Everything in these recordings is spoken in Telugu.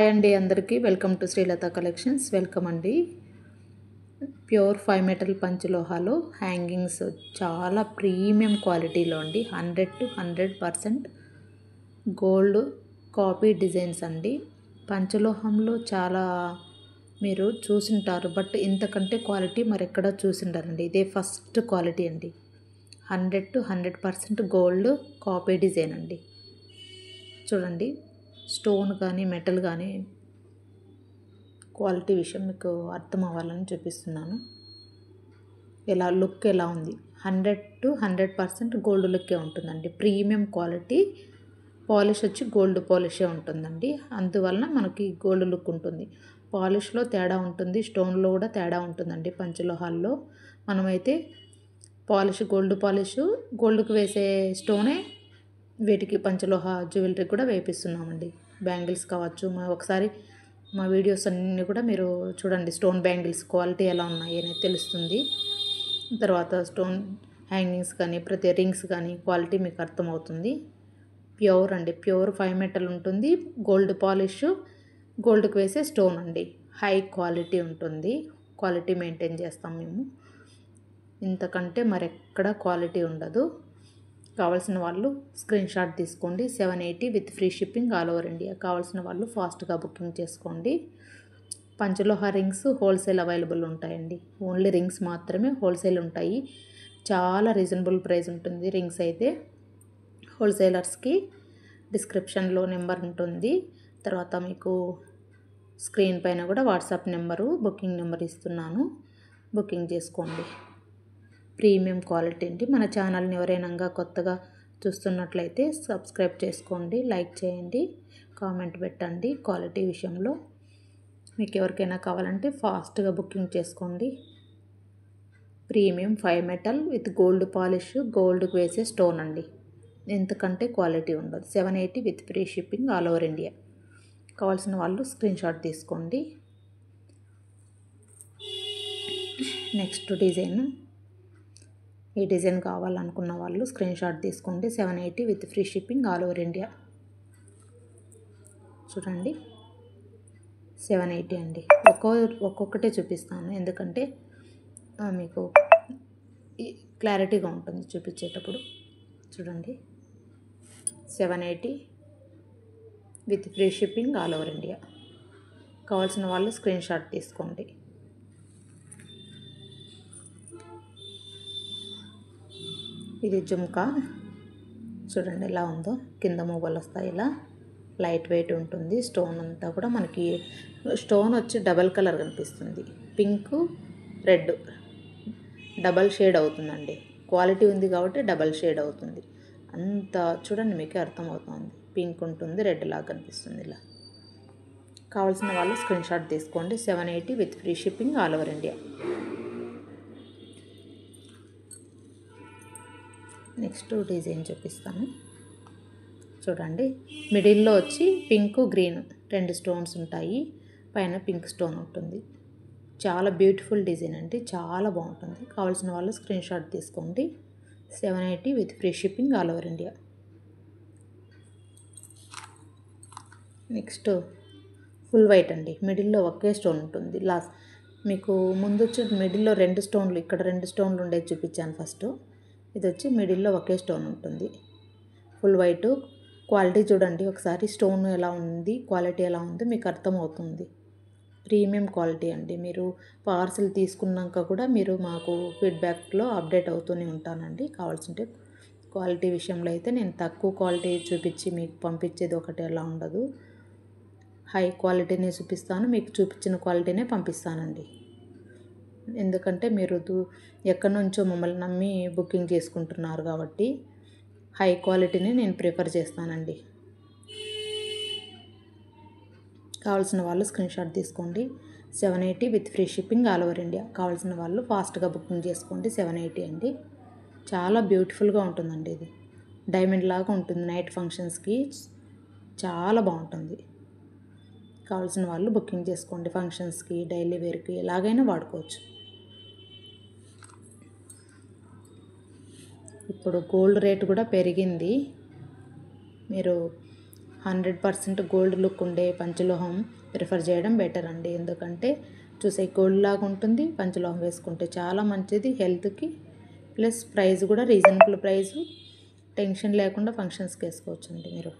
హాయ్ అండి, అందరికీ welcome to Srilatha collections. Welcome అండి. ప్యూర్ 5 మెటల్ పంచలోహాలు హ్యాంగింగ్స్ చాలా ప్రీమియం క్వాలిటీలో అండి. 100 to 100% గోల్డ్ కాపీ డిజైన్స్ అండి. పంచలోహంలో చాలా మీరు చూసింటారు, బట్ ఇంతకంటే క్వాలిటీ మరెక్కడ చూసింటారండి. ఇదే ఫస్ట్ క్వాలిటీ అండి. 100 to 100% గోల్డ్ కాపీ డిజైన్ అండి. చూడండి, స్టోన్ కానీ మెటల్ కానీ క్వాలిటీ విషయం మీకు అర్థం అవ్వాలని చూపిస్తున్నాను. లుక్ ఎలా ఉంది. 100 to 100% గోల్డ్ లుక్కే ఉంటుందండి. ప్రీమియం క్వాలిటీ పాలిష్ వచ్చి గోల్డ్ పాలిషే ఉంటుందండి. అందువలన మనకి గోల్డ్ లుక్ ఉంటుంది. పాలిష్లో తేడా ఉంటుంది, స్టోన్లో కూడా తేడా ఉంటుందండి. పంచలోహాల్లో మనమైతే పాలిష్ గోల్డ్ పాలిష్, గోల్డ్కి వేసే స్టోనే వీటికి పంచలోహ జ్యువెలరీ కూడా వేపిస్తున్నామండి. బ్యాంగిల్స్ కావచ్చు, ఒకసారి మా వీడియోస్ అన్నీ కూడా మీరు చూడండి. స్టోన్ బ్యాంగిల్స్ క్వాలిటీ ఎలా ఉన్నాయి అనేది తెలుస్తుంది. తర్వాత స్టోన్ హ్యాంగింగ్స్ కానీ ప్రతి రింగ్స్ కానీ క్వాలిటీ మీకు అర్థమవుతుంది. ప్యూర్ అండి, ప్యూర్ 5 మెటల్ ఉంటుంది. గోల్డ్ పాలిష్, గోల్డ్కి వేసే స్టోన్ అండి. హై క్వాలిటీ ఉంటుంది. క్వాలిటీ మెయింటైన్ చేస్తాం మేము. ఇంతకంటే మరెక్కడ క్వాలిటీ ఉండదు. కావాల్సిన వాళ్ళు స్క్రీన్ షాట్ తీసుకోండి. 780 with free shipping all over India. కావాల్సిన వాళ్ళు ఫాస్ట్గా బుకింగ్ చేసుకోండి. పంచలోహ రింగ్స్ హోల్సేల్ అవైలబుల్ ఉంటాయండి. ఓన్లీ రింగ్స్ మాత్రమే హోల్సేల్ ఉంటాయి. చాలా రీజనబుల్ ప్రైస్ ఉంటుంది. రింగ్స్ అయితే హోల్సేలర్స్కి డిస్క్రిప్షన్లో నెంబర్ ఉంటుంది. తర్వాత మీకు స్క్రీన్ పైన కూడా వాట్సాప్ నెంబరు, బుకింగ్ నెంబర్ ఇస్తున్నాను. బుకింగ్ చేసుకోండి. ప్రీమియం క్వాలిటీ అండి. మన ఛానల్ని ఎవరైనా కొత్తగా చూస్తున్నట్లయితే సబ్స్క్రైబ్ చేసుకోండి, లైక్ చేయండి, కామెంట్ పెట్టండి. క్వాలిటీ విషయంలో మీకు ఎవరికైనా కావాలంటే ఫాస్ట్గా బుకింగ్ చేసుకోండి. Premium 5 metal with gold polish, గోల్డ్కి వేసే స్టోన్ అండి. ఎంతకంటే క్వాలిటీ ఉండదు. 780 with free shipping all over India. కావాల్సిన వాళ్ళు స్క్రీన్ షాట్ తీసుకోండి. Next design. ఈ డిజైన్ కావాలనుకున్న వాళ్ళు స్క్రీన్ షాట్ తీసుకోండి. 780 with free shipping all over India. చూడండి, 780 అండి. ఒక్కొక్కటే చూపిస్తాను, ఎందుకంటే మీకు క్లారిటీగా ఉంటుంది చూపించేటప్పుడు. చూడండి, 780 with free shipping all over India. కావాల్సిన వాళ్ళు స్క్రీన్ షాట్ తీసుకోండి. ఇది జుమ్కా. చూడండి ఎలా ఉందో. కింద మూగలు వస్తాయి. ఇలా లైట్ వెయిట్ ఉంటుంది. స్టోన్ అంతా కూడా మనకి స్టోన్ వచ్చి డబల్ కలర్ కనిపిస్తుంది. పింక్, రెడ్ డబల్ షేడ్ అవుతుందండి. క్వాలిటీ ఉంది కాబట్టి డబల్ షేడ్ అవుతుంది. అంత చూడండి, మీకే అర్థమవుతుంది. పింక్ ఉంటుంది, రెడ్ లాగా కనిపిస్తుంది. ఇలా కావాల్సిన వాళ్ళు స్క్రీన్ షాట్ తీసుకోండి. 780 with free shipping all over India. Next design చూపిస్తాను. చూడండి, మిడిల్లో వచ్చి పింక్, గ్రీన్ 2 స్టోన్స్ ఉంటాయి. పైన పింక్ స్టోన్ ఉంటుంది. చాలా బ్యూటిఫుల్ డిజైన్ అండి. చాలా బాగుంటుంది. కావాల్సిన వాళ్ళు స్క్రీన్ షాట్ తీసుకోండి. 780 with free shipping all over India. Next full white అండి. మిడిల్లో ఒకే స్టోన్ ఉంటుంది. మీకు ముందు వచ్చి మిడిల్లో 2 స్టోన్లు, ఇక్కడ 2 స్టోన్లు ఉండేది చూపించాను ఫస్ట్. ఇది వచ్చి మిడిల్లో ఒకే స్టోన్ ఉంటుంది. Full white. క్వాలిటీ చూడండి ఒకసారి. స్టోన్ ఎలా ఉంది, క్వాలిటీ ఎలా ఉందో మీకు అర్థమవుతుంది. ప్రీమియం క్వాలిటీ అండి. మీరు పార్సిల్ తీసుకున్నాక కూడా మీరు మాకు ఫీడ్బ్యాక్లో అప్డేట్ అవుతూనే ఉంటానండి. కావాల్సింటే క్వాలిటీ విషయంలో అయితే నేను తక్కువ క్వాలిటీ చూపించి మీకు పంపించేది ఒకటి ఎలా ఉండదు. హై క్వాలిటీనే చూపిస్తాను. మీకు చూపించిన క్వాలిటీనే పంపిస్తానండి. ఎందుకంటే మీరు ఎక్కడి నుంచో మమ్మల్ని నమ్మి బుకింగ్ చేసుకుంటున్నారు కాబట్టి హై క్వాలిటీని నేను ప్రిఫర్ చేస్తానండి. కావాల్సిన వాళ్ళు స్క్రీన్ షాట్ తీసుకోండి. 780 with free shipping all over India. కావాల్సిన వాళ్ళు ఫాస్ట్గా బుకింగ్ చేసుకోండి. 780 అండి. చాలా బ్యూటిఫుల్గా ఉంటుందండి. ఇది డైమండ్ లాగా ఉంటుంది. నైట్ ఫంక్షన్స్కి చాలా బాగుంటుంది. కావాల్సిన వాళ్ళు బుకింగ్ చేసుకోండి. ఫంక్షన్స్కి, డైలీ వేర్కి ఎలాగైనా వాడుకోవచ్చు. ఇప్పుడు గోల్డ్ రేట్ కూడా పెరిగింది. మీరు 100% గోల్డ్ లుక్ ఉండే పంచలోహం ప్రిఫర్ చేయడం బెటర్ అండి. ఎందుకంటే చూసే గోల్డ్ లాగా ఉంటుంది, పంచలోహం వేసుకుంటే చాలా మంచిది హెల్త్కి. ప్లస్ ప్రైస్ కూడా రీజనబుల్ ప్రైసు, టెన్షన్ లేకుండా ఫంక్షన్స్కి వేసుకోవచ్చు అండి మీరు.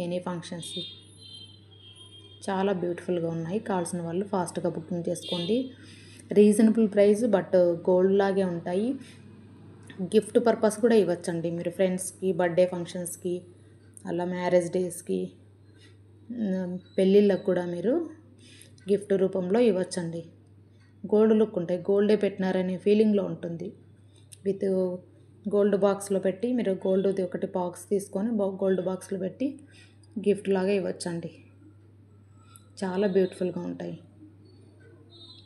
ఎనీ ఫంక్షన్స్ చాలా బ్యూటిఫుల్గా ఉన్నాయి. కావాల్సిన వాళ్ళు ఫాస్ట్గా బుకింగ్ చేసుకోండి. రీజనబుల్ ప్రైస్ బట్ గోల్డ్ లాగే ఉంటాయి. గిఫ్ట్ పర్పస్ కూడా ఇవ్వచ్చండి మీరు ఫ్రెండ్స్కి, బర్త్డే ఫంక్షన్స్కి, అలా మ్యారేజ్ డేస్కి, పెళ్ళిళ్ళకు కూడా మీరు గిఫ్ట్ రూపంలో ఇవ్వచ్చండి. గోల్డ్ లుక్ ఉంటాయి, గోల్డే పెట్టినారనే ఫీలింగ్లో ఉంటుంది. విత్ గోల్డ్ బాక్స్లో పెట్టి మీరు గోల్డ్ది ఒకటి బాక్స్ తీసుకొని గోల్డ్ బాక్స్లో పెట్టి గిఫ్ట్ లాగా ఇవ్వచ్చండి. చాలా బ్యూటిఫుల్గా ఉంటాయి.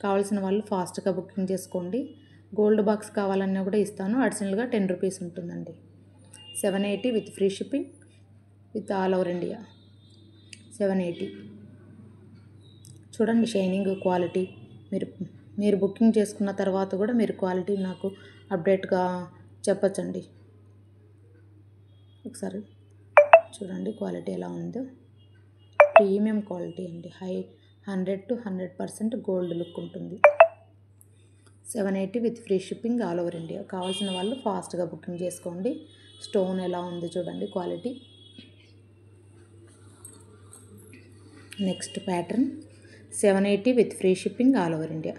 కావాల్సిన వాళ్ళు ఫాస్ట్గా బుకింగ్ చేసుకోండి. గోల్డ్ బాక్స్ కావాలన్నా కూడా ఇస్తాను. అడిషనల్గా 10 రూపీస్ ఉంటుందండి. 780 with free shipping with all over India. 780. చూడండి షైనింగ్ క్వాలిటీ. మీరు బుకింగ్ చేసుకున్న తర్వాత కూడా మీరు క్వాలిటీ నాకు అప్డేట్గా చెప్పచ్చండి. ఒకసారి చూడండి క్వాలిటీ ఎలా ఉందో. ప్రీమియం క్వాలిటీ అండి. 100 to 100% గోల్డ్ లుక్ ఉంటుంది. 780 with free shipping all over India. కావాల్సిన వాళ్ళు ఫాస్ట్గా బుకింగ్ చేసుకోండి. స్టోన్ ఎలా ఉంది చూడండి quality. Next pattern 780 with free shipping all over India.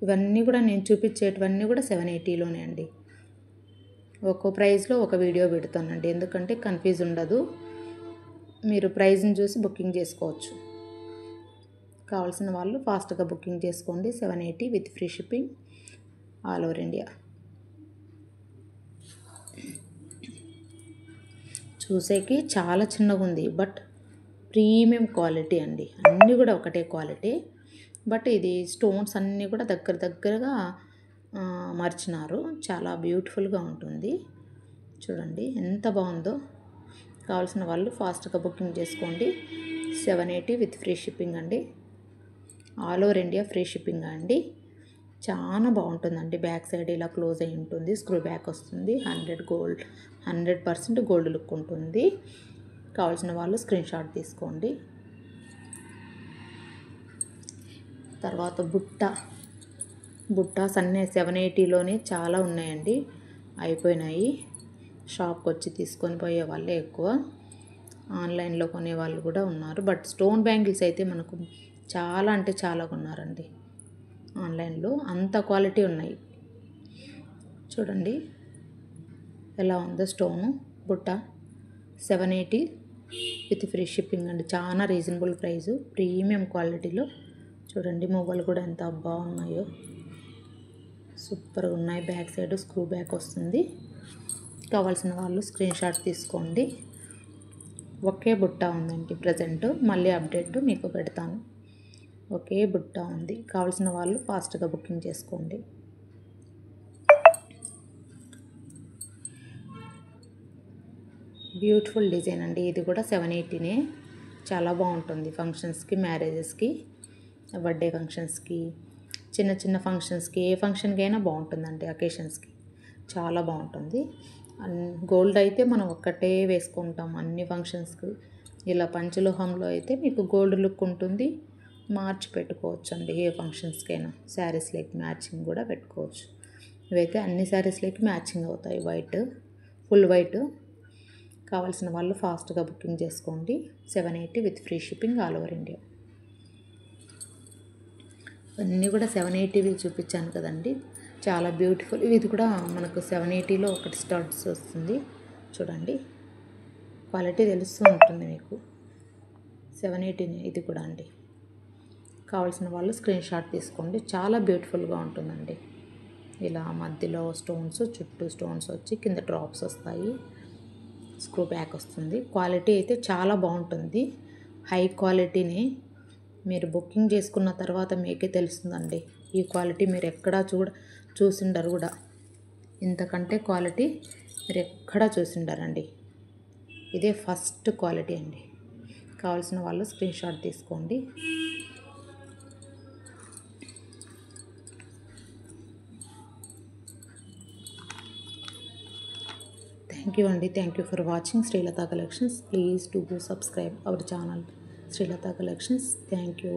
ఇవన్నీ కూడా నేను చూపించేటివన్నీ కూడా 780లోనే అండి. ఒక్కో ప్రైస్లో ఒక వీడియో పెడతానండి, ఎందుకంటే కన్ఫ్యూజ్ ఉండదు. మీరు ప్రైస్ని చూసి బుకింగ్ చేసుకోవచ్చు. కావాల్సిన వాళ్ళు ఫాస్ట్గా బుకింగ్ చేసుకోండి. 780 with free shipping all over India. చూసేకి చాలా చిన్నగా ఉంది, బట్ ప్రీమియం క్వాలిటీ అండి. అన్నీ కూడా ఒకటే క్వాలిటీ, బట్ ఇది స్టోన్స్ అన్నీ కూడా దగ్గరగా మర్చినారు. చాలా బ్యూటిఫుల్గా ఉంటుంది. చూడండి ఎంత బాగుందో. కావాల్సిన వాళ్ళు ఫాస్ట్గా బుకింగ్ చేసుకోండి. 780 విత్ ఫ్రీ షిప్పింగ్ అండి. All over India free shipping అండి. చాలా బాగుంటుందండి. బ్యాక్ సైడ్ ఇలా క్లోజ్ అయి ఉంటుంది, స్క్రూ బ్యాక్ వస్తుంది. 100% గోల్డ్ లుక్ ఉంటుంది. కావాల్సిన వాళ్ళు స్క్రీన్ షాట్ తీసుకోండి. తర్వాత బుట్టాస్ అన్నీ 780లోనే చాలా ఉన్నాయండి, అయిపోయినాయి. షాప్కి వచ్చి తీసుకొని పోయే వాళ్ళే ఎక్కువ, ఆన్లైన్లో కొనే వాళ్ళు కూడా ఉన్నారు. బట్ స్టోన్ బ్యాంగిల్స్ అయితే మనకు చాలా అంటే చాలా కొన్నారండి ఆన్లైన్లో. అంత క్వాలిటీ ఉన్నాయి. చూడండి ఎలా ఉందో స్టోను బుట్ట. 780 విత్ ఫ్రీ షిప్పింగ్ అండి. చాలా రీజనబుల్ ప్రైసు, ప్రీమియం క్వాలిటీలో. చూడండి మొగ్గలు కూడా ఎంత బాగున్నాయో, సూపర్గా ఉన్నాయి. బ్యాక్ సైడ్ స్క్రూ బ్యాక్ వస్తుంది. కావాల్సిన వాళ్ళు స్క్రీన్ షాట్ తీసుకోండి. ఒకే బుట్ట ఉందండి ప్రజెంట్, మళ్ళీ అప్డేట్ మీకు పెడతాను. ఒకే బుట్ట ఉంది. కావాల్సిన వాళ్ళు ఫాస్ట్గా బుకింగ్ చేసుకోండి. బ్యూటిఫుల్ డిజైన్ అండి. ఇది కూడా 780నే. చాలా బాగుంటుంది ఫంక్షన్స్కి, మ్యారేజెస్కి, బర్త్డే ఫంక్షన్స్కి, చిన్న ఫంక్షన్స్కి, ఏ ఫంక్షన్కైనా బాగుంటుందండి. అకేషన్స్కి చాలా బాగుంటుంది. గోల్డ్ అయితే మనం ఒక్కటే వేసుకుంటాం అన్ని ఫంక్షన్స్కి. ఇలా పంచలోహంలో అయితే మీకు గోల్డ్ లుక్ ఉంటుంది. మార్చి పెట్టుకోవచ్చు అండి ఏ ఫంక్షన్స్కైనా. శారీస్లోకి మ్యాచింగ్ కూడా పెట్టుకోవచ్చు. ఇవైతే అన్ని శారీస్లోకి మ్యాచింగ్ అవుతాయి. White, full white. కావాల్సిన వాళ్ళు ఫాస్ట్గా బుకింగ్ చేసుకోండి. 780 with free shipping all over India. అన్నీ కూడా 780 చూపించాను కదండి, చాలా బ్యూటిఫుల్. ఇది కూడా మనకు 780లో ఒకటి స్టడ్స్ వస్తుంది. చూడండి క్వాలిటీ తెలుస్తూ ఉంటుంది మీకు. 780 ఇది కూడా అండి. కావాల్సిన వాళ్ళు స్క్రీన్ షాట్ తీసుకోండి. చాలా బ్యూటిఫుల్గా ఉంటుందండి. ఇలా మధ్యలో స్టోన్స్, చుట్టూ స్టోన్స్ వచ్చి కింద డ్రాప్స్ వస్తాయి. స్క్రూ బ్యాక్ వస్తుంది. క్వాలిటీ అయితే చాలా బాగుంటుంది. హై క్వాలిటీని మీరు బుకింగ్ చేసుకున్న తర్వాత మీకే తెలుస్తుందండి. ఈ క్వాలిటీ మీరు ఎక్కడా చూసిండరు కూడా. ఇంతకంటే క్వాలిటీ మీరు ఎక్కడా చూసిండరండి. ఇదే ఫస్ట్ క్వాలిటీ అండి. కావాల్సిన వాళ్ళు స్క్రీన్ షాట్ తీసుకోండి. థ్యాంక్ థ్యాంక్ యూ అండి. Thank you for watching Srilatha collections. Please to go subscribe our channel Srilatha collections. Thank you.